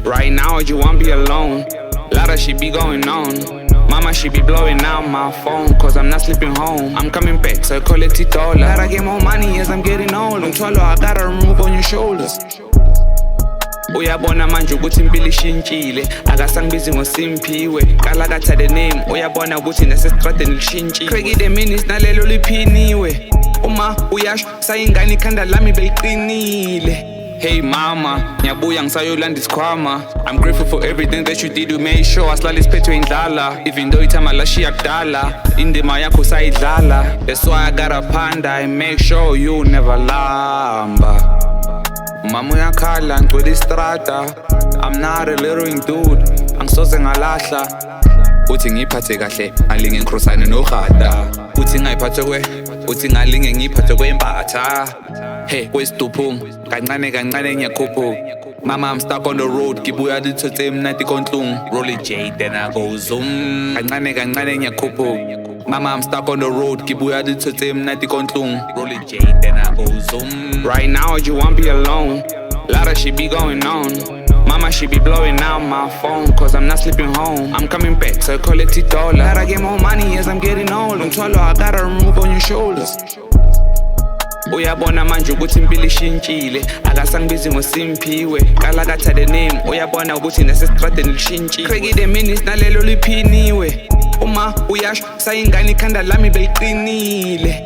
Right now you won't be alone. Lotta shit be going on. Mama she be blowing out my phone cause I'm not sleeping home. I'm coming back, so call it Titola. Gotta get more money as I'm getting older. Umthwalo I gotta remove on your shoulders. Uyabona manje ukuthi impilo ishintshile, akasangibizi ngoSimphiwe. Kala katha the name, uyabona ukuthi nasestradeni lishintshile. Crazy the minutes nalelo liphiniwe. Uma uyasho sayingane ikhanda lami beliqinile. Hey mama, ngiyabuya ngisayolanda isikhwama. I'm grateful for everything that you did. You made sure asilale siphethwe indlala. Even though ithama lashiya kudala, indima yakho sayidlala. That's why I gotta panda and make sure you never lamba. Mama uyakhala ngicwela istrata. I'm not a littering dude, angisoze ngalahla. Uthi ngiphathe kahle, ngalinge ngikrosane noGada. Uthi uthi ngalinge ngiphathe kwembatha. Hey, kwesiduphu, kancane kancane ngiyakhuphuka. Mama, I'm stuck on the road, ngibuya lithothe mnati konhlungu. Roll it J, then I go zoom. Kancane kancane ngiyakhuphuka. Mama, I'm stuck on the road, ngibuya lithothe mnati konhlungu. Roll it J, then I go zoom. Right now you won't be alone. Lotta shit be going on. Mama she be blowing out my phone cause I'm not sleeping home. I'm coming back, so call it Titola. Gotta get more money as I'm getting older. Umthwalo I gotta remove on your shoulders. Uyabona manje ukuthi impilo ishintshile, akasangibizi ngoSimphiwe. Kala katha the name, uyabona ukuthi nasestradeni lishintshile. Crazy the minutes nalelo liphiniwe. Uma uyasho sayingane ikhanda lami beliqinile.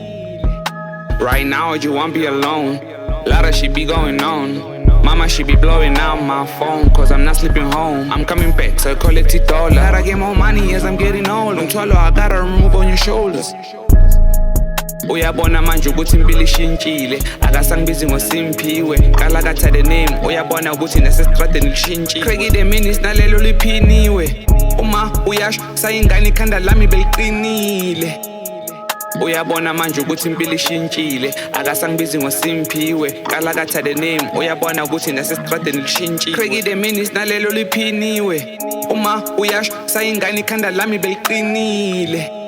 Right now you won't be alone. Lotta shit be going on. Mama she be blowing out my phone cause I'm not sleeping home. I'm coming back, so call it Titola. Gotta get more money as I'm getting older. Umthwalo I gotta remove on your shoulders. Uyabona manje ukuthi impilo ishintshile, akasangibizi ngoSimphiwe. Kala katha the name, uyabona ukuthi nasestradeni lishintshile. Crazy the minutes nalelo liphiniwe. Uma uyasho sayingane ikhanda lami beliqinile. Uyabona manje ukuthi impilo ishintshile, akasangibizi ngoSimphiwe. Kala katha the name, uyabona ukuthi nasestradeni lishintshile. Crazy the minutes nalelo liphiniwe. Uma uyasho sayingane ikhanda lami beliqinile.